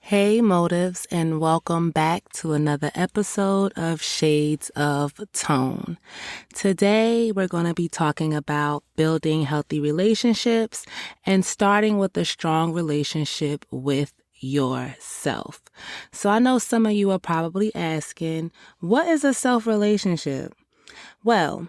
Hey motives, and welcome back to another episode of Shades of Tone. Today we're going to be talking about building healthy relationships and starting with a strong relationship with yourself. So I know some of you are probably asking, what is a self-relationship? Well,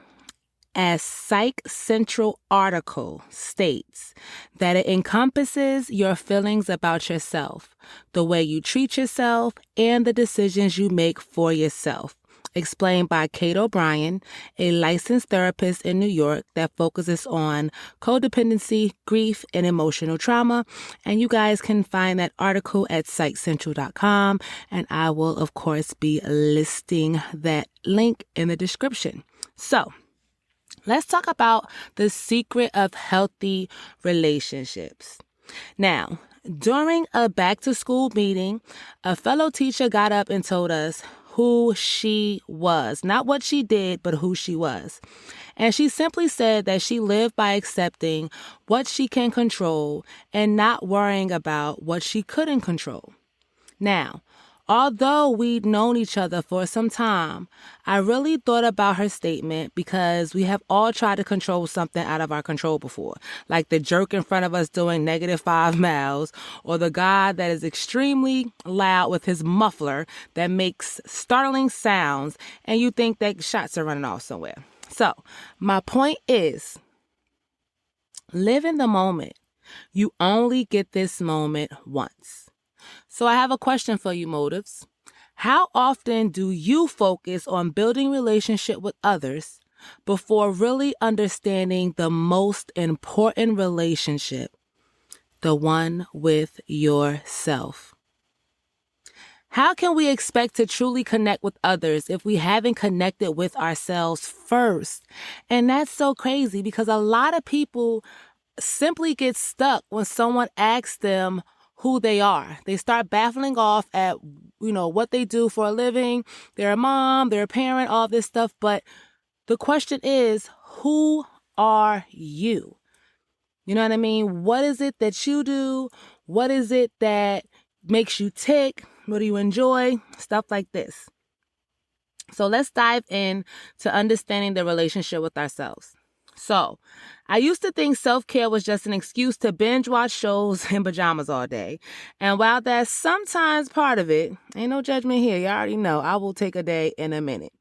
as Psych Central article states, that it encompasses your feelings about yourself, the way you treat yourself, and the decisions you make for yourself. Explained by Kate O'Brien, a licensed therapist in New York that focuses on codependency, grief, and emotional trauma. And you guys can find that article at psychcentral.com, and I will, of course, be listing that link in the description. So, let's talk about the secret of healthy relationships. Now, during a back-to-school meeting, a fellow teacher got up and told us who she was. Not what she did, but who she was. And she simply said that she lived by accepting what she can control and not worrying about what she couldn't control. Now, although we'd known each other for some time, I really thought about her statement because we have all tried to control something out of our control before, like the jerk in front of us doing -5 miles, or the guy that is extremely loud with his muffler that makes startling sounds, and you think that shots are running off somewhere. So, my point is, live in the moment. You only get this moment once. So I have a question for you, motives. How often do you focus on building relationship with others before really understanding the most important relationship, the one with yourself? How can we expect to truly connect with others if we haven't connected with ourselves first? And that's so crazy because a lot of people simply get stuck when someone asks them who they are. They start baffling off at, what they do for a living. They're a mom, they're a parent, all this stuff. But the question is, who are you? You know what I mean? What is it that you do? What is it that makes you tick? What do you enjoy? Stuff like this. So let's dive in to understanding the relationship with ourselves. So, I used to think self-care was just an excuse to binge watch shows in pajamas all day. And while that's sometimes part of it, ain't no judgment here, you already know, I will take a day in a minute.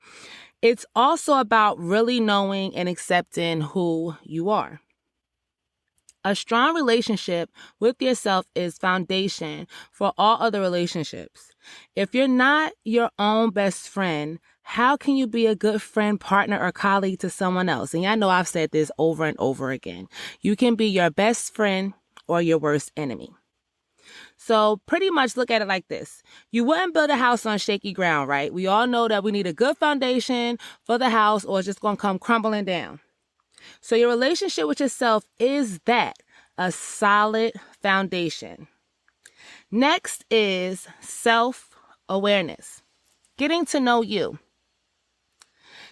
It's also about really knowing and accepting who you are. A strong relationship with yourself is foundation for all other relationships. If you're not your own best friend, how can you be a good friend, partner, or colleague to someone else? And I know I've said this over and over again. You can be your best friend or your worst enemy. So pretty much look at it like this. You wouldn't build a house on shaky ground, right? We all know that we need a good foundation for the house or it's just going to come crumbling down. So your relationship with yourself is that, a solid foundation. Next is self-awareness, getting to know you.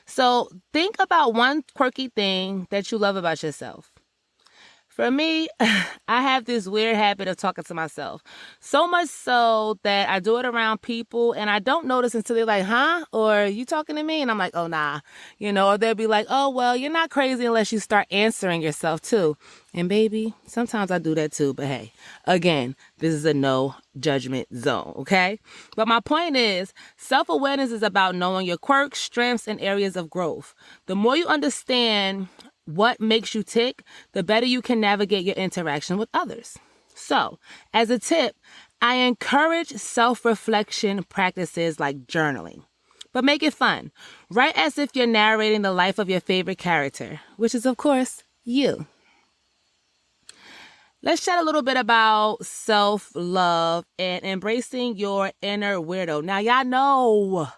So think about one quirky thing that you love about yourself. For me, I have this weird habit of talking to myself. So much so that I do it around people and I don't notice until they're like, huh? Or you talking to me? And I'm like, oh, nah. Or they'll be like, oh, well, you're not crazy unless you start answering yourself too. And baby, sometimes I do that too. But hey, again, this is a no judgment zone, okay? But my point is, self-awareness is about knowing your quirks, strengths, and areas of growth. The more you understand what makes you tick, the better you can navigate your interaction with others. So, as a tip, I encourage self-reflection practices like journaling. But make it fun. Write as if you're narrating the life of your favorite character, which is, of course, you. Let's chat a little bit about self-love and embracing your inner weirdo. Now, y'all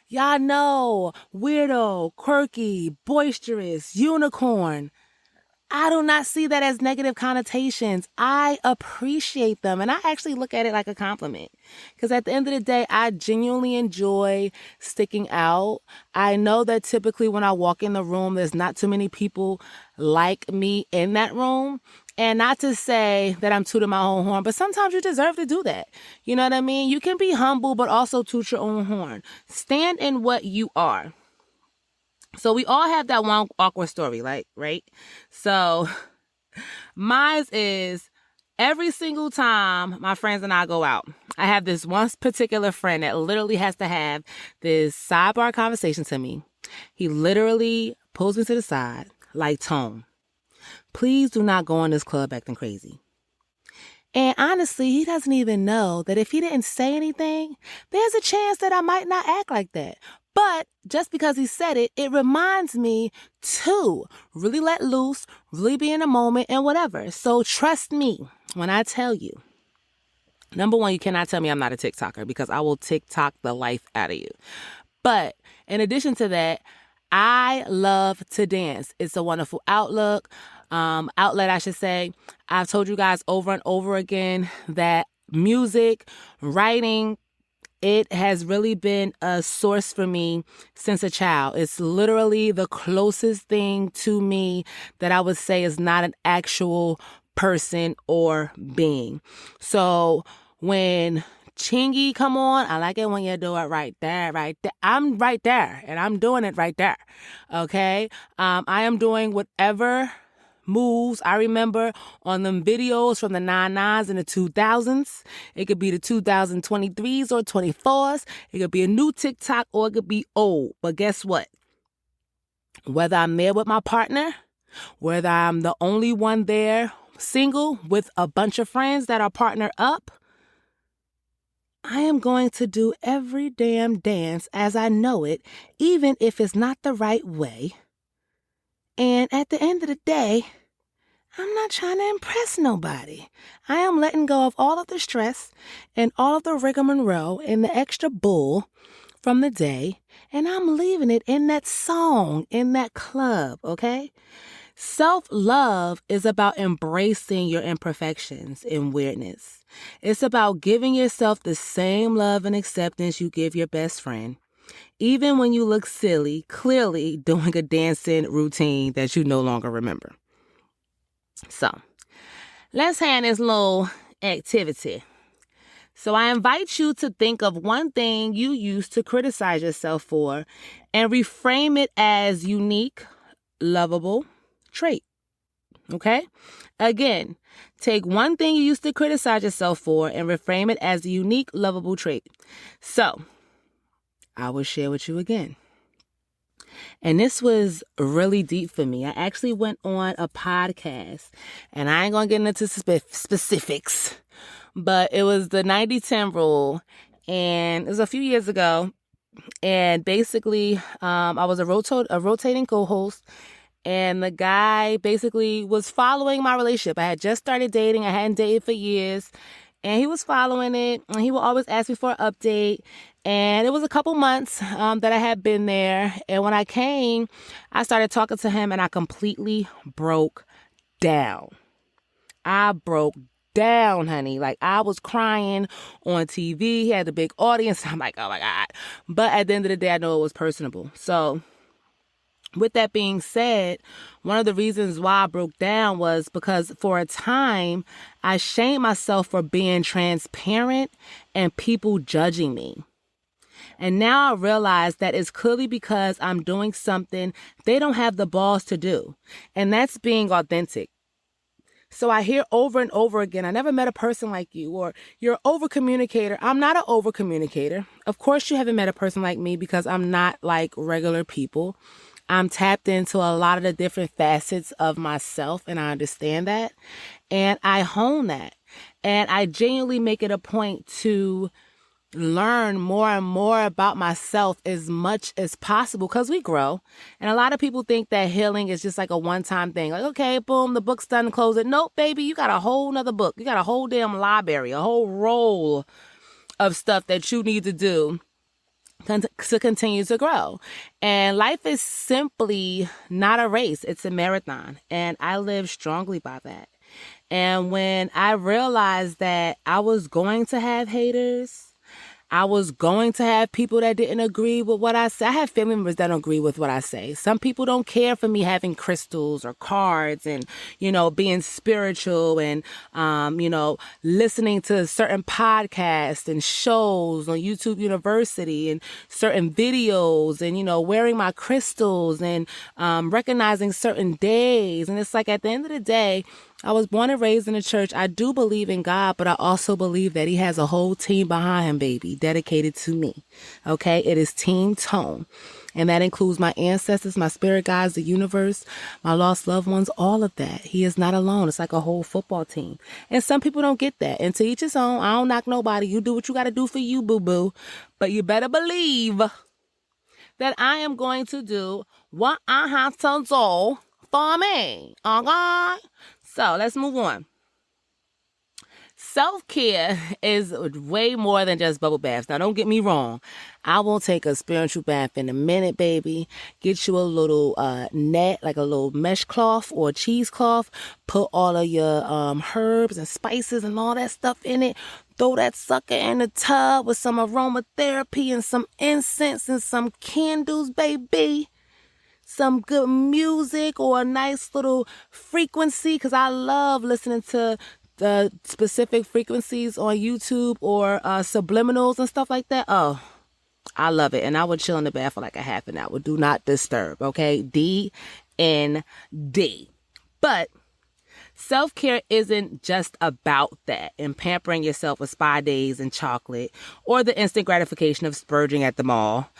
Y'all know, weirdo, quirky, boisterous, unicorn. I do not see that as negative connotations. I appreciate them, and I actually look at it like a compliment. Because at the end of the day, I genuinely enjoy sticking out. I know that typically when I walk in the room, there's not too many people like me in that room. And not to say that I'm tooting my own horn, but sometimes you deserve to do that. You know what I mean? You can be humble, but also toot your own horn. Stand in what you are. So we all have that one awkward story, like, right? So mine is every single time my friends and I go out, I have this one particular friend that literally has to have this sidebar conversation to me. He literally pulls me to the side like, Tone, please do not go in this club acting crazy. And honestly, he doesn't even know that if he didn't say anything, there's a chance that I might not act like that. But just because he said it, it reminds me to really let loose, really be in a moment and whatever. So trust me when I tell you, number one, you cannot tell me I'm not a TikToker because I will TikTok the life out of you. But in addition to that, I love to dance. It's a wonderful outlet, I should say. I've told you guys over and over again that music, writing, it has really been a source for me since a child. It's literally the closest thing to me that I would say is not an actual person or being. So when Chingy come on, I like it when you do it right there, right there. I'm right there and I'm doing it right there. Okay. I am doing whatever moves I remember on them videos from the 99s and the 2000s. It could be the 2023s or 24s. It could be a new TikTok or it could be old. But guess what? Whether I'm there with my partner, whether I'm the only one there single with a bunch of friends that are partnered up, I am going to do every damn dance as I know it, even if it's not the right way. And at the end of the day, I'm not trying to impress nobody. I am letting go of all of the stress and all of the rigmarole and the extra bull from the day, and I'm leaving it in that song, in that club, okay? Self-love is about embracing your imperfections and weirdness. It's about giving yourself the same love and acceptance you give your best friend, even when you look silly, clearly doing a dancing routine that you no longer remember. So, let's have this little activity. So I invite you to think of one thing you used to criticize yourself for and reframe it as unique, lovable trait. Okay? Again, take one thing you used to criticize yourself for and reframe it as a unique, lovable trait. So, I will share with you again. And this was really deep for me. I actually went on a podcast, and I ain't going to get into specifics, but it was the 90-10 rule, and it was a few years ago. And basically, I was a rotating co-host, and the guy basically was following my relationship. I had just started dating. I hadn't dated for years. And he was following it, and he would always ask me for an update. And it was a couple months that I had been there. And when I came, I started talking to him, and I completely broke down. I broke down, honey. Like, I was crying on TV. He had a big audience. I'm like, oh, my God. But at the end of the day, I know it was personable. So with that being said, one of the reasons why I broke down was because for a time, I shamed myself for being transparent and people judging me. And now I realize that it's clearly because I'm doing something they don't have the balls to do. And that's being authentic. So I hear over and over again, I never met a person like you, or you're an over-communicator. I'm not an over-communicator. Of course, you haven't met a person like me because I'm not like regular people. I'm tapped into a lot of the different facets of myself, and I understand that. And I hone that. And I genuinely make it a point to learn more and more about myself as much as possible because we grow. And a lot of people think that healing is just like a one-time thing. Like, okay, boom, the book's done, close it. Nope, baby, you got a whole nother book. You got a whole damn library, a whole roll of stuff that you need to do to continue to grow. And life is simply not a race. It's a marathon. And I live strongly by that. And when I realized that I was going to have haters, I was going to have people that didn't agree with what I say. I have family members that don't agree with what I say. Some people don't care for me having crystals or cards and, being spiritual and, listening to certain podcasts and shows on YouTube University and certain videos and, wearing my crystals and recognizing certain days. And it's like at the end of the day, I was born and raised in the church. I do believe in God, but I also believe that he has a whole team behind him, baby, dedicated to me. Okay? It is Team Tone. And that includes my ancestors, my spirit guides, the universe, my lost loved ones, all of that. He is not alone. It's like a whole football team. And some people don't get that. And to each his own. I don't knock nobody. You do what you got to do for you, boo-boo. But you better believe that I am going to do what I have to do for me. Okay? So let's move on. Self-care is way more than just bubble baths. Now, don't get me wrong. I will take a spiritual bath in a minute, baby. Get you a little net, like a little mesh cloth or cheesecloth. Put all of your herbs and spices and all that stuff in it. Throw that sucker in the tub with some aromatherapy and some incense and some candles, baby. Some good music or a nice little frequency, because I love listening to the specific frequencies on YouTube or subliminals and stuff like that. Oh, I love it. And I would chill in the bath for like a half an hour. Do not disturb, okay? DND. But self-care isn't just about that and pampering yourself with spa days and chocolate or the instant gratification of splurging at the mall.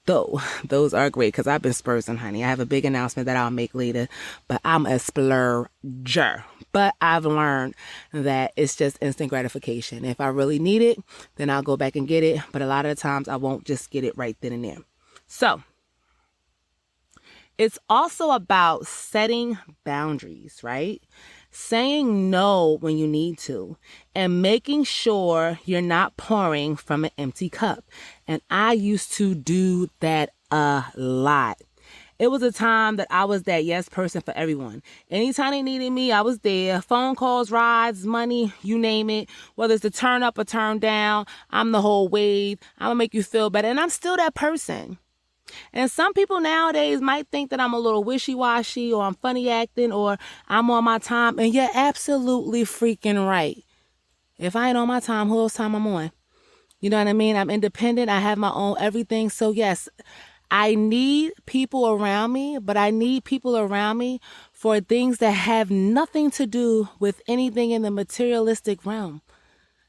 Though those are great because I've been splurging, honey. I have a big announcement that I'll make later, but I'm a splurger. But I've learned that it's just instant gratification. If I really need it, then I'll go back and get it. But a lot of the times I won't just get it right then and there. So it's also about setting boundaries, right? Saying no when you need to and making sure you're not pouring from an empty cup. And I used to do that a lot. It was a time that I was that yes person for everyone. Anytime they needed me, I was there. Phone calls, rides, money, you name it. Whether it's a turn up or turn down, I'm the whole wave. I'm gonna make you feel better. And I'm still that person. And some people nowadays might think that I'm a little wishy-washy or I'm funny acting or I'm on my time. And you're absolutely freaking right. If I ain't on my time, who else time I'm on? You know what I mean? I'm independent. I have my own everything. So yes, I need people around me, but I need people around me for things that have nothing to do with anything in the materialistic realm.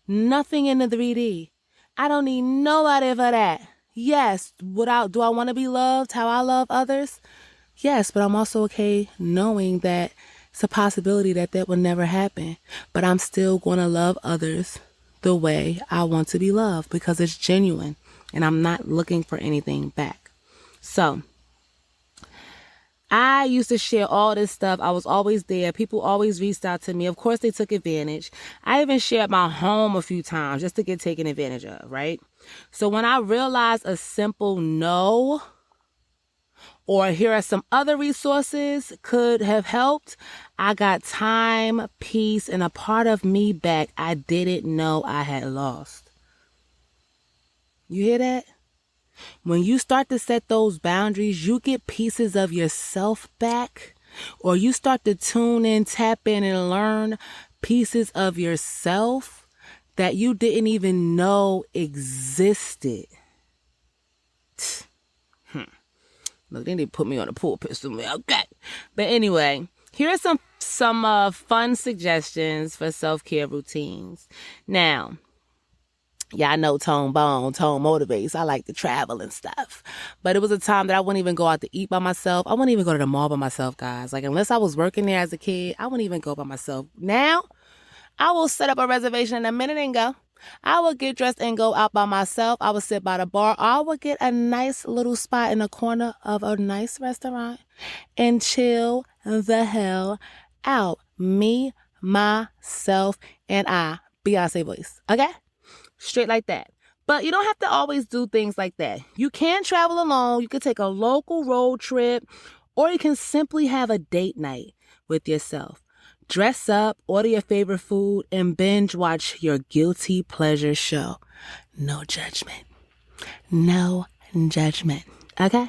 Nothing in the 3D. I don't need nobody for that. Yes, do I want to be loved how I love others? Yes, but I'm also okay knowing that it's a possibility that will never happen. But I'm still going to love others the way I want to be loved because it's genuine and I'm not looking for anything back. So I used to share all this stuff. I was always there. People always reached out to me. Of course, they took advantage. I even shared my home a few times just to get taken advantage of, right? So when I realized a simple no or here are some other resources could have helped, I got time, peace, and a part of me back I didn't know I had lost. You hear that? When you start to set those boundaries, you get pieces of yourself back, or you start to tune in, tap in, and learn pieces of yourself that you didn't even know existed. Look, they need to put me on a pulpit somewhere. Okay. But anyway, here are some fun suggestions for self-care routines. Now, yeah, I know tone motivates. I like to travel and stuff. But it was a time that I wouldn't even go out to eat by myself. I wouldn't even go to the mall by myself, guys. Like, unless I was working there as a kid, I wouldn't even go by myself. Now, I will set up a reservation in a minute and go. I will get dressed and go out by myself. I will sit by the bar. I will get a nice little spot in the corner of a nice restaurant and chill the hell out. Me, myself, and I. Beyonce voice. Okay? Straight like that. But you don't have to always do things like that. You can travel alone. You can take a local road trip, or you can simply have a date night with yourself. Dress up, order your favorite food, and binge watch your guilty pleasure show. No judgment. No judgment. Okay?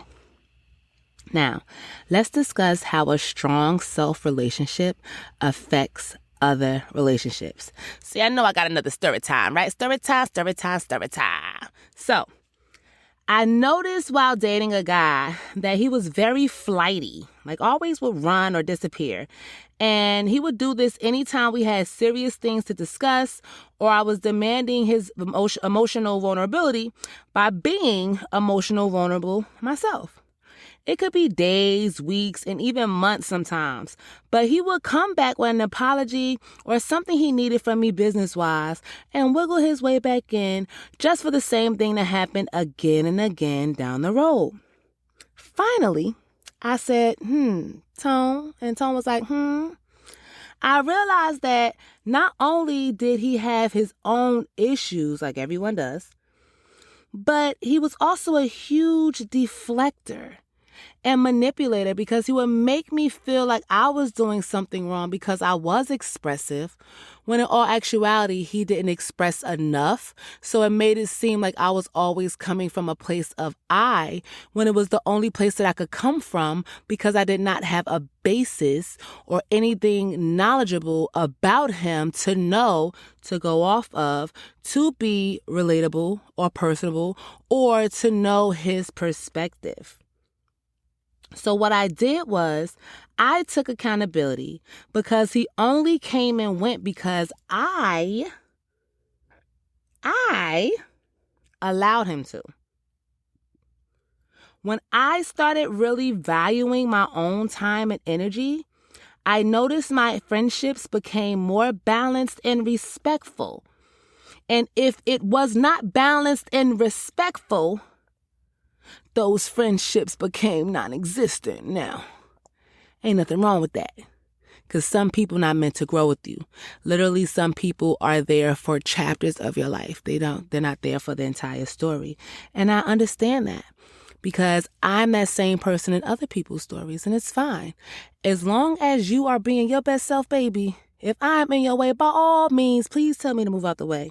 Now, let's discuss how a strong self-relationship affects other relationships. See, I know I got another story time, right? Story time. So, I noticed while dating a guy that he was very flighty, like always would run or disappear. And he would do this anytime we had serious things to discuss or I was demanding his emotional vulnerability by being emotional vulnerable myself. It could be days, weeks, and even months sometimes. But he would come back with an apology or something he needed from me business-wise and wiggle his way back in just for the same thing to happen again and again down the road. Finally, I said, Tone. And Tone was like, I realized that not only did he have his own issues like everyone does, but he was also a huge deflector and manipulator because he would make me feel like I was doing something wrong because I was expressive, when in all actuality, he didn't express enough. So it made it seem like I was always coming from a place of I, when it was the only place that I could come from because I did not have a basis or anything knowledgeable about him to know, to go off of, to be relatable or personable, or to know his perspective. So what I did was I took accountability because he only came and went because I allowed him to. When I started really valuing my own time and energy, I noticed my friendships became more balanced and respectful. And if it was not balanced and respectful, those friendships became non-existent. Now, ain't nothing wrong with that. Because some people not meant to grow with you. Literally, some people are there for chapters of your life. They're not there for the entire story. And I understand that because I'm that same person in other people's stories, and it's fine. As long as you are being your best self, baby, if I'm in your way, by all means, please tell me to move out the way.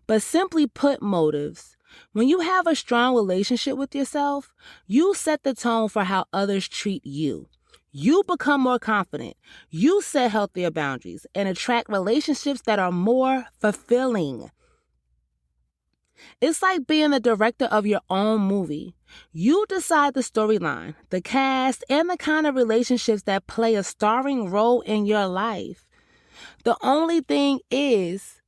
But simply put, motives. When you have a strong relationship with yourself, you set the tone for how others treat you. You become more confident. You set healthier boundaries and attract relationships that are more fulfilling. It's like being the director of your own movie. You decide the storyline, the cast, and the kind of relationships that play a starring role in your life. The only thing is,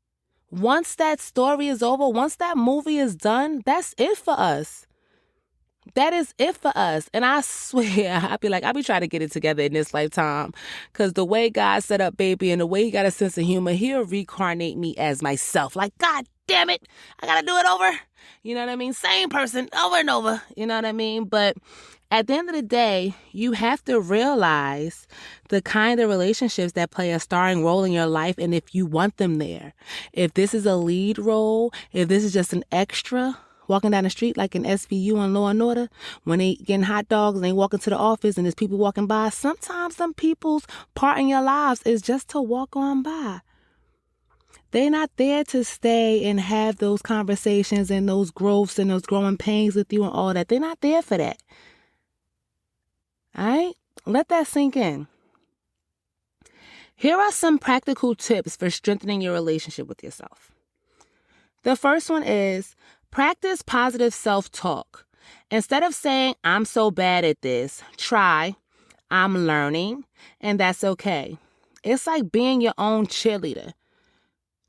once that story is over, once that movie is done, that's it for us. That is it for us. And I swear, I be trying to get it together in this lifetime. Because the way God set up baby and the way he got a sense of humor, he'll reincarnate me as myself. Like, God damn it, I got to do it over. You know what I mean? Same person over and over. You know what I mean? But at the end of the day, you have to realize the kind of relationships that play a starring role in your life and if you want them there. If this is a lead role, if this is just an extra, walking down the street like in SVU and Law and Order, when they getting hot dogs and they walking to the office and there's people walking by, sometimes some people's part in your lives is just to walk on by. They're not there to stay and have those conversations and those growths and those growing pains with you and all that. They're not there for that. All right? Let that sink in. Here are some practical tips for strengthening your relationship with yourself. The first one is practice positive self-talk. Instead of saying, I'm so bad at this, try, I'm learning, and that's okay. It's like being your own cheerleader.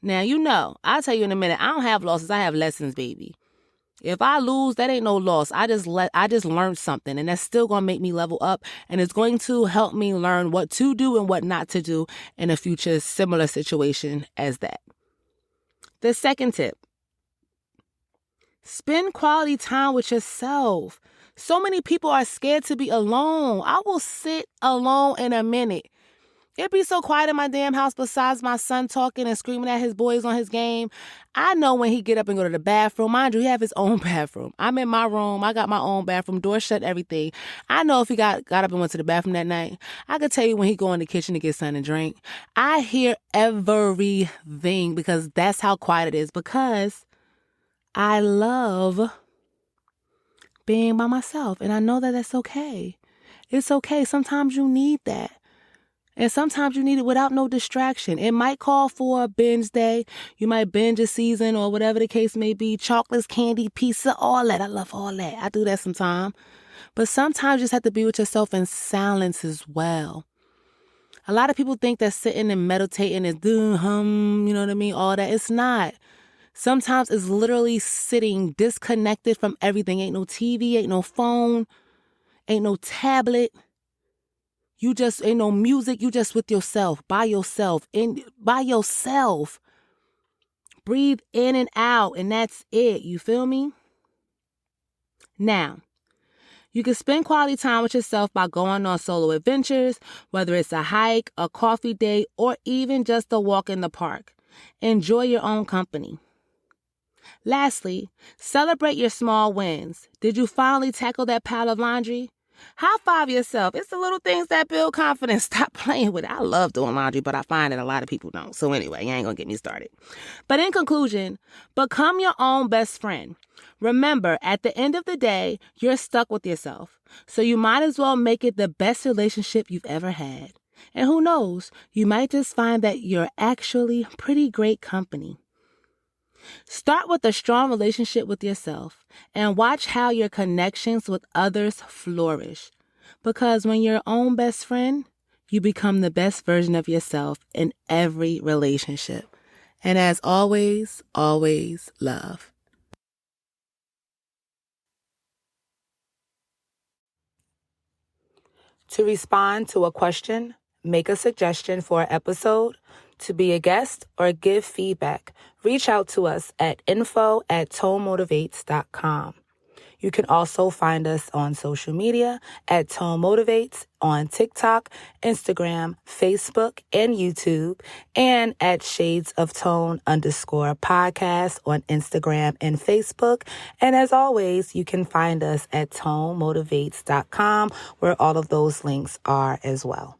Now, I'll tell you in a minute, I don't have losses, I have lessons, baby. If I lose, that ain't no loss. I just learned something, and that's still going to make me level up, and it's going to help me learn what to do and what not to do in a future similar situation as that. The second tip, spend quality time with yourself. So many people are scared to be alone. I will sit alone in a minute. It'd be so quiet in my damn house besides my son talking and screaming at his boys on his game. I know when he get up and go to the bathroom. Mind you, he have his own bathroom. I'm in my room. I got my own bathroom, door shut, everything. I know if he got up and went to the bathroom that night. I could tell you when he go in the kitchen to get something to drink. I hear everything because that's how quiet it is, because I love being by myself. And I know that that's okay. It's okay. Sometimes you need that. And sometimes you need it without no distraction. It might call for a binge day. You might binge a season or whatever the case may be. Chocolates, candy, pizza, all that. I love all that. I do that sometimes. But sometimes you just have to be with yourself in silence as well. A lot of people think that sitting and meditating is you know what I mean? All that. It's not. Sometimes it's literally sitting disconnected from everything. Ain't no TV, ain't no phone, ain't no tablet. You just ain't no music. You just with yourself, by yourself, by yourself. Breathe in and out, and that's it. You feel me? Now, you can spend quality time with yourself by going on solo adventures, whether it's a hike, a coffee date, or even just a walk in the park. Enjoy your own company. Lastly, celebrate your small wins. Did you finally tackle that pile of laundry? High five yourself. It's the little things that build confidence. Stop playing with it. I love doing laundry, but I find that a lot of people don't. So anyway, you ain't gonna get me started. But in conclusion, become your own best friend. Remember, at the end of the day, you're stuck with yourself. So you might as well make it the best relationship you've ever had. And who knows, you might just find that you're actually pretty great company. Start with a strong relationship with yourself and watch how your connections with others flourish. Because when you're your own best friend, you become the best version of yourself in every relationship. And as always, always love. To respond to a question, make a suggestion for an episode, to be a guest, or give feedback, reach out to us at info@tonemotivates.com. You can also find us on social media at Tone Motivates on TikTok, Instagram, Facebook, and YouTube, and at Shades of Tone _podcast on Instagram and Facebook. And as always, you can find us at tonemotivates.com, where all of those links are as well.